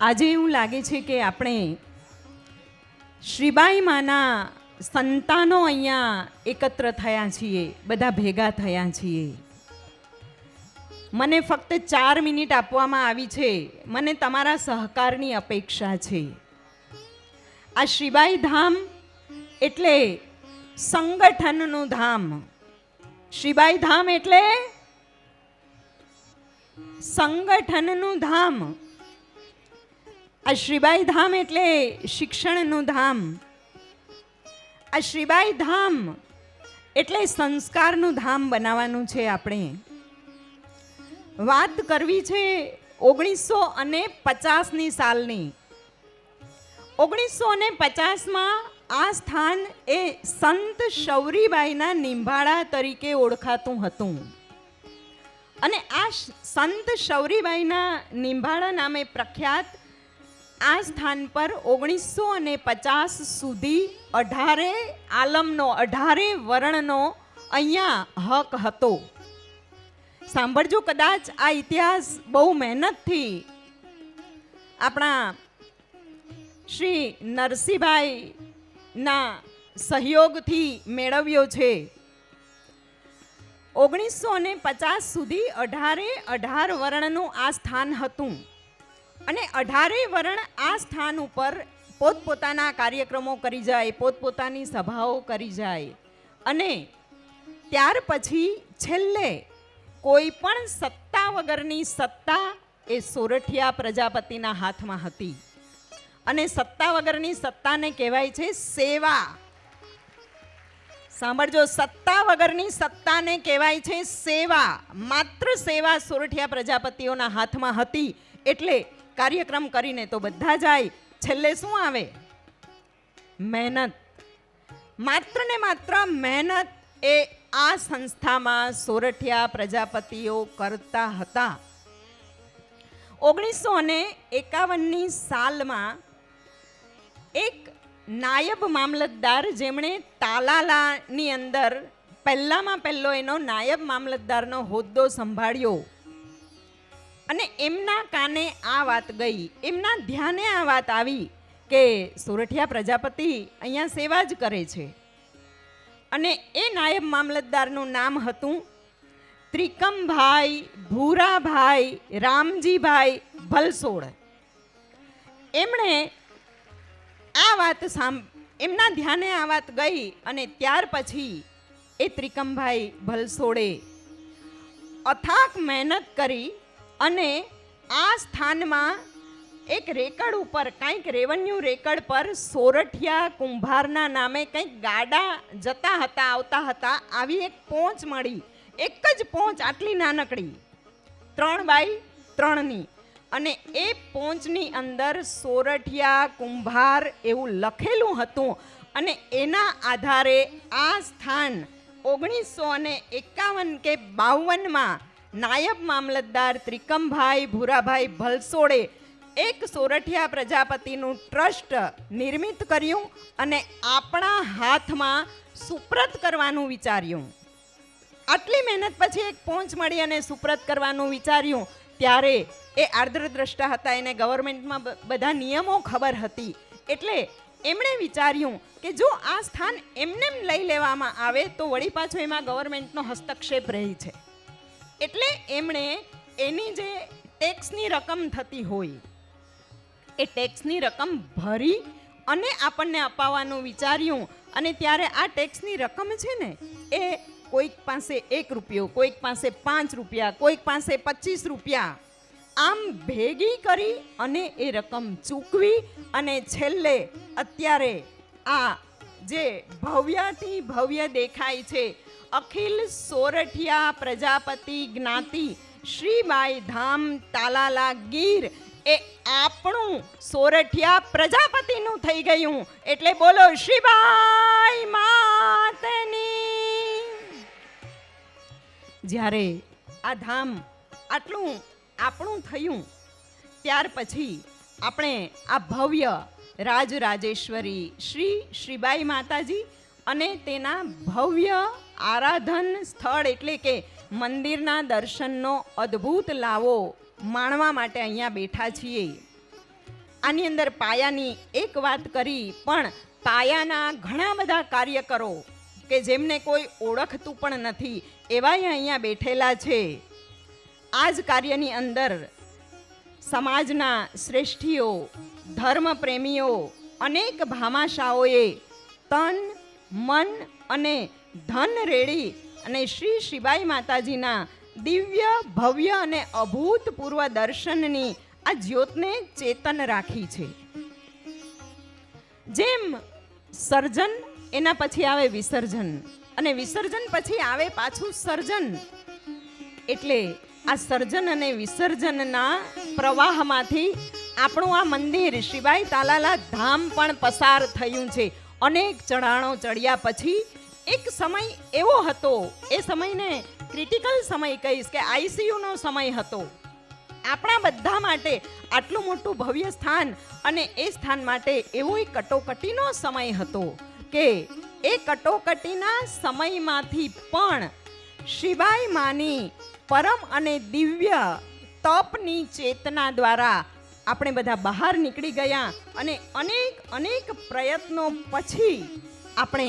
આજે એવું લાગે છે કે આપણે શ્રીબાઈ માના સંતાનો અહીંયા એકત્ર થયા છીએ, બધા ભેગા થયા છીએ. મને ફક્ત 4 મિનિટ આપવામાં આવી છે. મને તમારા સહકારની અપેક્ષા છે. આ શ્રીબાઈ ધામ એટલે સંગઠનનું ધામ. શ્રીબાઈ ધામ એટલે સંગઠનનું ધામ. આ શ્રીબાઈ ધામ એટલે શિક્ષણનું ધામ. આ શ્રીબાઈ ધામ એટલે સંસ્કારનું ધામ બનાવવાનું છે. આપણે વાત કરવી છે 1950ની સાલની. 1950માં આ સ્થાન એ સંત શૌરીબાઈના નિંભાળા તરીકે ઓળખાતું હતું અને આ સંત શૌરીબાઈના નિંભાળા નામે પ્રખ્યાત આ સ્થાન પર 1950 સુધી 18 આલમનો 18 વર્ણનો અહીંયા હક હતો. સાંભળજો, કદાચ આ ઇતિહાસ બહુ મહેનતથી આપણા શ્રી નરસિંહભાઈના સહયોગથી મેળવ્યો છે. 1950 સુધી 18 વર્ણનું આ સ્થાન હતું અને 18 વર્ણ આ સ્થાન ઉપર પોતપોતાના કાર્યક્રમો કરી જાય, પોતપોતાની સભાઓ કરી જાય અને ત્યાર પછી છેલ્લે કોઈ પણ સત્તા વગરની સત્તા એ સોરઠિયા પ્રજાપતિના હાથમાં હતી અને સત્તા વગરની સત્તાને કહેવાય છે સેવા. સાંભળજો, સત્તા વગરની સત્તાને કહેવાય છે સેવા. માત્ર સેવા સોરઠિયા પ્રજાપતિઓના હાથમાં હતી એટલે કાર્યક્રમ કરીને તો બધા જાય, છેલ્લે શું આવે? મહેનત. માત્ર ને માત્ર મહેનત એ આ સંસ્થામાં સોરઠિયા પ્રજાપતિઓ કરતા હતા. 1951ની સાલમાં એક નાયબ મામલતદાર, જેમણે તાલાલાની અંદર પહેલામાં પહેલો એનો નાયબ મામલતદારનો હોદ્દો સંભાળ્યો અને એમના કાને આ વાત ગઈ, એમના ધ્યાને આ વાત આવી કે સોરઠિયા પ્રજાપતિ અહીંયા સેવા જ કરે છે. અને એ નાયબ મામલતદારનું નામ હતું ત્રિકમભાઈ ભૂરાભાઈ રામજીભાઈ ભલસોડ. એમણે આ વાત એમના ધ્યાને આ વાત ગઈ અને ત્યાર પછી એ ત્રિકમભાઈ ભલસોડે અથાક મહેનત કરી અને આ સ્થાનમાં એક રેકડ ઉપર, કંઈક રેવન્યુ રેકડ પર સોરઠિયા કુંભારના નામે કંઈક ગાડા જતા હતા, આવતા હતા. આવી એક પહોંચ મળી, એક જ પહોંચ, આટલી નાનકડી, 3x3ની, અને એ પહોંચની અંદર સોરઠિયા કુંભાર એવું લખેલું હતું અને એના આધારે આ સ્થાન 1951 કે 52માં નાયબ મામલતદાર ત્રિકમભાઈ ભૂરાભાઈ ભલસોડે એક સોરઠિયા પ્રજાપતિનું ટ્રસ્ટ નિર્મિત કર્યું અને આપણા હાથમાં સુપ્રત કરવાનું વિચાર્યું. આટલી મહેનત પછી એક પહોંચ મળી અને સુપ્રત કરવાનું વિચાર્યું ત્યારે એ આર્દ્રદ્રષ્ટા હતા, એને ગવર્મેન્ટમાં બધા નિયમો ખબર હતી એટલે એમણે વિચાર્યું કે જો આ સ્થાન એમનેમ લઈ લેવામાં આવે તો વળી પાછો એમાં ગવર્મેન્ટનો હસ્તક્ષેપ રહી છે. એટલે એમણે એની જે ટેક્સની રકમ થતી હોય એ ટેક્સની રકમ ભરી અને આપણને અપાવવાનું વિચાર્યું. અને ત્યારે આ ટેક્સની રકમ છે ને એ કોઈક પાસે 1 રૂપિયો, કોઈક પાસે 5 રૂપિયા, કોઈક પાસે 25 રૂપિયા, આમ ભેગી કરી અને એ રકમ ચૂકવી અને છેલ્લે અત્યારે આ જે ભવ્યથી ભવ્ય દેખાય છે અખિલ સોરઠિયા પ્રજાપતિ જ્ઞાતિ શ્રીબાઈ ધામ તાલાલા ગીર એ આપણું સોરઠિયા પ્રજાપતિનું થઈ ગયું. એટલે બોલો શ્રીબાઈ માતની. જ્યારે આ ધામ આટલું આપણું થયું ત્યાર પછી આપણે આ ભવ્ય રાજરાજેશ્વરી શ્રી શ્રીબાઈ માતાજી અને તેના ભવ્ય આરાધન સ્થળ એટલે કે મંદિરના દર્શનનો અદ્ભુત લાવો માણવા માટે અહીંયા બેઠા છીએ. આની અંદર પાયાની એક વાત કરી, પણ પાયાના ઘણા બધા કાર્યકરો કે જેમને કોઈ ઓળખતું પણ નથી એવાય અહીંયા બેઠેલા છે. આ જ કાર્યની અંદર સમાજના શ્રેષ્ઠીઓ, ધર્મપ્રેમીઓ, અનેક ભામાશાઓએ તન, મન અને ધન રેડી અને શ્રી શ્રીબાઈ માતાજીના દિવ્ય, ભવ્ય અને અભૂતપૂર્વ દર્શનની આ જ્યોતને ચેતન રાખી છે. જેમ સર્જન, એના પછી આવે વિસર્જન, અને વિસર્જન પછી આવે પાછું સર્જન. એટલે આ સર્જન અને વિસર્જનના પ્રવાહમાંથી આપણું આ મંદિર શ્રીબાઈ તાલાલા ધામ પણ પસાર થયું છે. અનેક ચઢાણો ચડ્યા પછી એક સમય એવો હતો, એ સમયને ક્રિટિકલ સમય કહીશ કે આઈસીયુનો સમય હતો. આપણા બધા માટે આટલું મોટું ભવ્ય સ્થાન અને એ સ્થાન માટે એવો એક કટોકટીનો સમય હતો કે એ કટોકટીના સમયમાંથી પણ શ્રીબાઈ માની પરમ અને દિવ્ય તપની ચેતના દ્વારા આપણે બધા બહાર નીકળી ગયા અને અનેક પ્રયત્નો પછી આપણે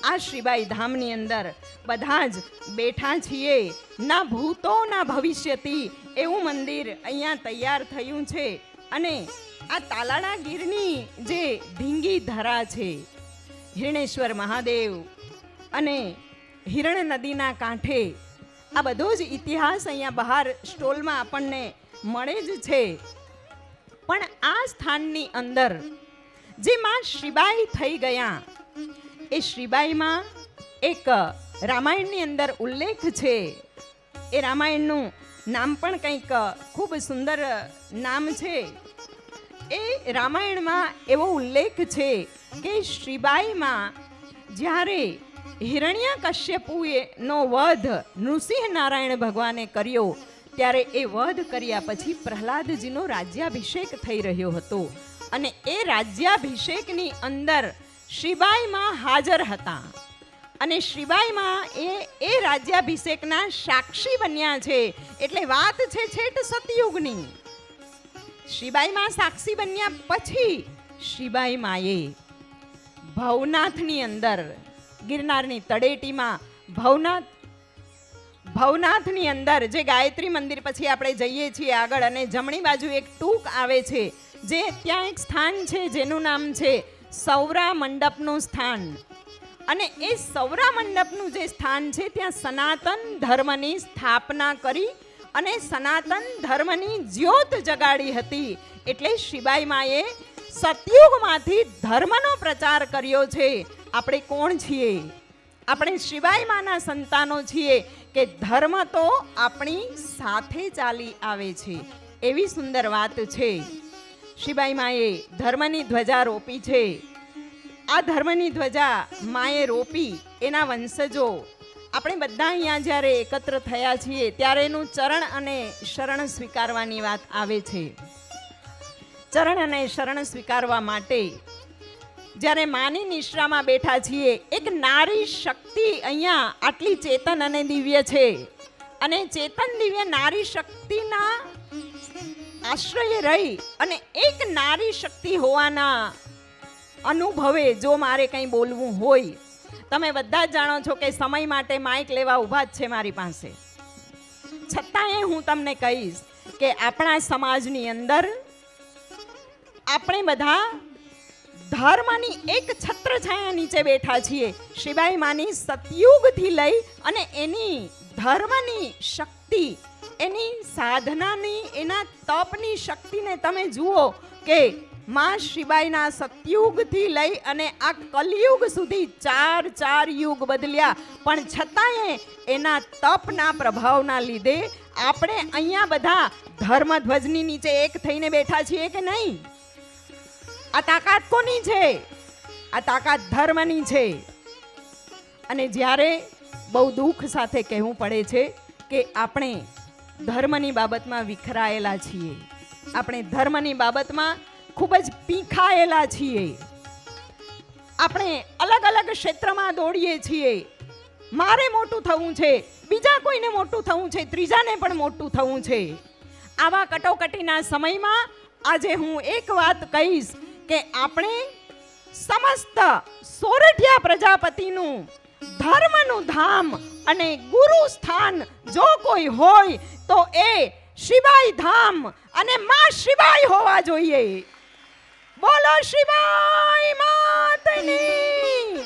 આ શ્રીબાઈ ધામની અંદર બધા જ બેઠા છીએ. ના ભૂતો ના ભવિષ્યથી એવું મંદિર અહીંયા તૈયાર થયું છે. અને આ તાલાળા ગીરની જે ધીંગી ધરા છે, હિરણેશ્વર મહાદેવ અને હિરણ નદીના કાંઠે, આ બધો જ ઇતિહાસ અહીંયા બહાર સ્ટોલમાં આપણને મળે જ છે. પણ આ સ્થાનની અંદર જે માં શ્રીબાઈ થઈ ગયા, એ શ્રીબાઈમાં એક રામાયણની અંદર ઉલ્લેખ છે. એ રામાયણનું નામ પણ કંઈક ખૂબ સુંદર નામ છે. એ રામાયણમાં એવો ઉલ્લેખ છે કે શ્રીબાઈમાં જ્યારે હિરણ્યકશ્યપુનો વધ નૃસિંહ નારાયણ ભગવાને કર્યો, ત્યારે એ વધ કર્યા પછી પ્રહલાદજીનો રાજ્યાભિષેક થઈ રહ્યો હતો. અને એ રાજ્યાભિષેકની અંદર શ્રીબાઈમાં હાજર હતા. અને શ્રીબાઈમાં એ રાજ્યાભિષેકના સાક્ષી બન્યા છે. એટલે વાત છે છેટ સતયુગની. શ્રીબાઈમાં સાક્ષી બન્યા પછી શ્રીબાઈ માએ ભવનાથની અંદર, ગિરનારની તળેટીમાં ભવનાથની અંદર જે ગાયત્રી મંદિર પછી આપણે જઈએ છીએ આગળ, અને જમણી બાજુ એક ટૂંક આવે છે, જે ત્યાં એક સ્થાન છે જેનું નામ છે સૌરા મંડપનું સ્થાન. અને એ સૌરા મંડપનું જે સ્થાન છે ત્યાં સનાતન ધર્મની સ્થાપના કરી અને સનાતન ધર્મની જ્યોત જગાડી હતી. એટલે શ્રીબાઈ માએ સતયુગમાંથી ધર્મનો પ્રચાર કર્યો છે. આપણે કોણ છીએ? આપણે શ્રીબાઈ માના સંતાનો છીએ કે ધર્મ તો આપણી સાથે ચાલી આવે છે. એવી સુંદર વાત છે. શ્રીબાઈ માએ ધર્મની ધ્વજા રોપી છે. આ ધર્મની ધ્વજા માએ રોપી, એના વંશજો આપણે બધા અહીંયા જ્યારે એકત્ર થયા છીએ ત્યારે એનું ચરણ અને શરણ સ્વીકારવાની વાત આવે છે. ચરણ અને શરણ સ્વીકારવા માટે જ્યારે માની નિશ્રામાં બેઠા છીએ, એક નારી શક્તિ અહીંયા આટલી ચેતન અને દિવ્ય છે. અને ચેતન દિવ્ય નારી શક્તિના આશ્રય રહી અને એક નારી શક્તિ હોવાના અનુભવે જો મારે કંઈ બોલવું હોય, તમે બધા જ જાણો છો કે સમય માટે માઇક લેવા ઊભા જ છે મારી પાસે. છતાંય હું તમને કહીશ કે આપણા સમાજની અંદર આપણે બધા ધર્મની એક છત્રછાયા નીચે બેઠા છીએ. શ્રીબાઈ માની સતયુગથી લઈ અને એની ધર્મની શક્તિ, એની સાધનાની, એના તપની શક્તિને તમે જુઓ કે માં શિબાઈના સતયુગથી લઈ અને આ કલયુગ સુધી ચાર યુગ બદલ્યા, પણ છતાંય એના તપના પ્રભાવના લીધે આપણે અહીંયા બધા ધર્મધ્વજની નીચે એક થઈને બેઠા છીએ કે નહીં? આ તાકાત કોની છે? આ તાકાત ધર્મની છે. અને જ્યારે બહુ દુઃખ સાથે કહેવું પડે છે કે આપણે ધર્મની બાબતમાં વિખરાયેલા છીએ, આપણે ધર્મની બાબતમાં ખૂબ જ પીખાયેલા છીએ. આપણે અલગ અલગ ક્ષેત્રમાં દોડીએ છીએ. મારે મોટું થવું છે, બીજા કોઈને મોટું થવું છે, ત્રીજાને પણ મોટું થવું છે. આવા કટોકટીના સમયમાં આજે હું એક વાત કહીશ કે આપણે સમસ્ત સોરઠિયા પ્રજાપતિનું ધર્મનું ધામ અને ગુરુ સ્થાન જો કોઈ હોય તો એ શિબાઈ ધામ અને માં શિબાઈ હોવા જોઈએ. બોલો શિબાઈ માતની.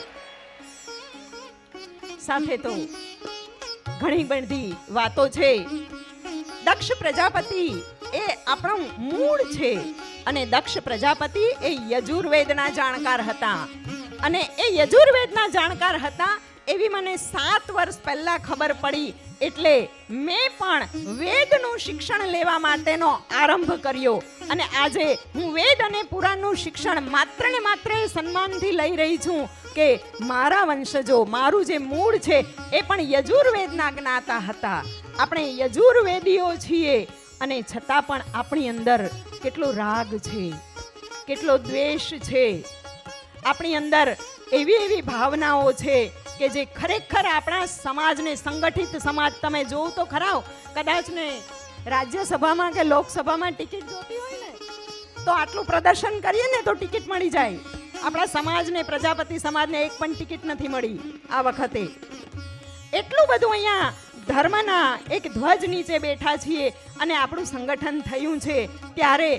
સાથે તો ઘણી બધી વાતો છે. દક્ષ પ્રજાપતિ એ આપણું મૂળ છે અને દક્ષ પ્રજાપતિ એ યજુર્વેદના જાણકાર હતા. અને એ યજુર્વેદના જાણકાર હતા એવી મને 7 વર્ષ પહેલા ખબર પડી, એટલે મેં પણ વેદનું શિક્ષણ લેવા માટેનો આરંભ કર્યો. અને આજે હું વેદ અને પુરાણનું શિક્ષણ માત્ર ને માત્ર સન્માનથી લઈ રહી છું કે મારા વંશજો, મારું જે મૂળ છે એ પણ યજુર્વેદના જ્ઞાતા હતા. આપણે યજુર્વેદીઓ છીએ અને છતાં પણ આપણી અંદર કેટલો રાગ છે, કેટલો દ્વેષ છે. આપણી અંદર એવી ભાવનાઓ છે કે જે ખરેખર આપણા સમાજને, સંગઠિત સમાજ, તમે જોવ તો ખરાઓ, કદાચ ને રાજ્યસભામાં કે લોકસભામાં ટિકિટ જોતી હોય ને તો આટલું પ્રદર્શન કરીએ ને તો ટિકિટ મળી જાય. આપણા સમાજને, પ્રજાપતિ સમાજને એક પણ ટિકિટ નથી મળી આ વખતે. એટલું બધું અહીંયા ધર્મના એક ધ્વજ નીચે બેઠા છીએ અને આપણું સંગઠન થયું છે. ત્યારે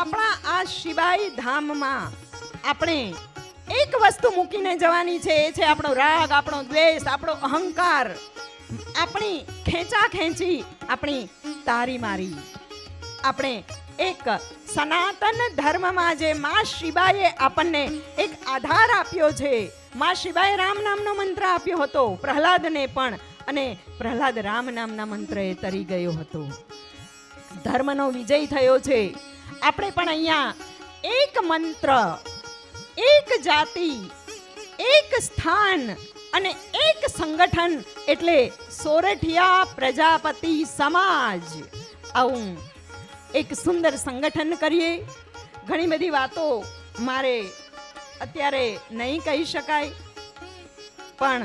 આપણા આ શિબાઈ ધામમાં આપણે એક વસ્તુ મૂકીને જવાની છે, એ છે આપણો રાગ, આપણો દ્વેષ, આપણો અહંકાર, આપણી ખેંચી, આપણી તારી મારી. આપણે એક સનાતન ધર્મમાં જે માં શિબાઈએ આપણને એક આધાર આપ્યો છે. માં શિબાએ રામ નામનો મંત્ર આપ્યો હતો પ્રહલાદને પણ, અને પ્રહલાદ રામ નામના મંત્ર એ તરી ગયો હતો. ધર્મનો વિજય થયો છે. આપણે પણ અહીંયા એક મંત્ર, એક જાતિ, એક સ્થાન અને એક સંગઠન એટલે સોરઠિયા પ્રજાપતિ સમાજ, આવું એક સુંદર સંગઠન કરીએ. ઘણી બધી વાતો મારે અત્યારે નહીં કહી શકાય, પણ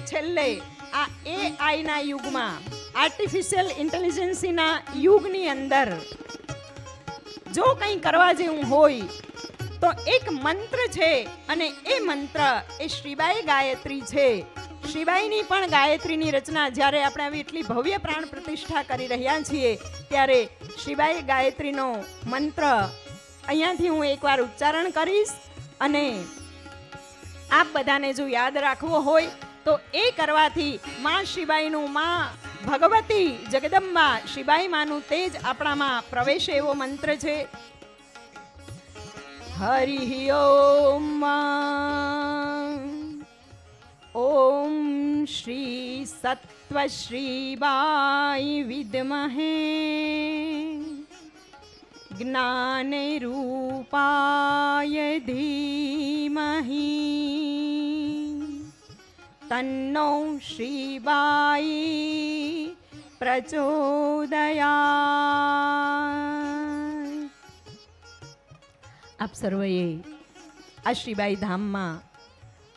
છેલ્લે આ એઆઈના યુગમાં, આર્ટિફિશિયલ ઇન્ટેલિજન્સના યુગની અંદર જો કંઈ કરવા જેવું હોય તો એક મંત્ર છે, અને એ મંત્ર એ શ્રીબાઈ ગાયત્રી છે. શ્રીબાઈની પણ ગાયત્રીની રચના જ્યારે આપણે આવી એટલી ભવ્ય પ્રાણ પ્રતિષ્ઠા કરી રહ્યા છીએ ત્યારે શ્રીબાઈ ગાયત્રીનો મંત્ર અહીંયાથી હું એકવાર ઉચ્ચારણ કરીશ, અને આપ બધાને જો યાદ રાખવો હોય તો એ કરવાથી માં શિબાઈનું, માં ભગવતી જગદંબા શિબાઈ માનું તેજ આપણામાં પ્રવેશે એવો મંત્ર છે. હરિ ઓમ. ઓમ શ્રી સત્વ શ્રીબાઈ વિદ્મહે જ્ઞાન રૂપાય ધીમહિ તન્નો શ્રીબાઈ પ્રચોદયાત. આપ સર્વએ આ શ્રીબાઈ ધામમાં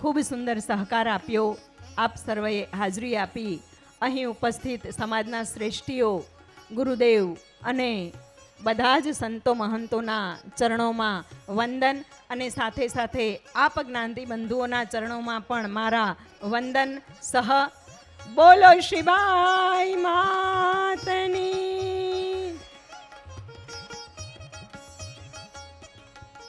ખૂબ સુંદર સહકાર આપ્યો. આપ સર્વએ હાજરી આપી. અહીં ઉપસ્થિત સમાજના શ્રેષ્ઠીઓ, ગુરુદેવ અને બધા જ સંતો મહંતોના ચરણોમાં વંદન, અને સાથે સાથે આપ જ્ઞાતિ બંધુઓના ચરણોમાં પણ મારા વંદન સહ. બોલો શિવાય માતની.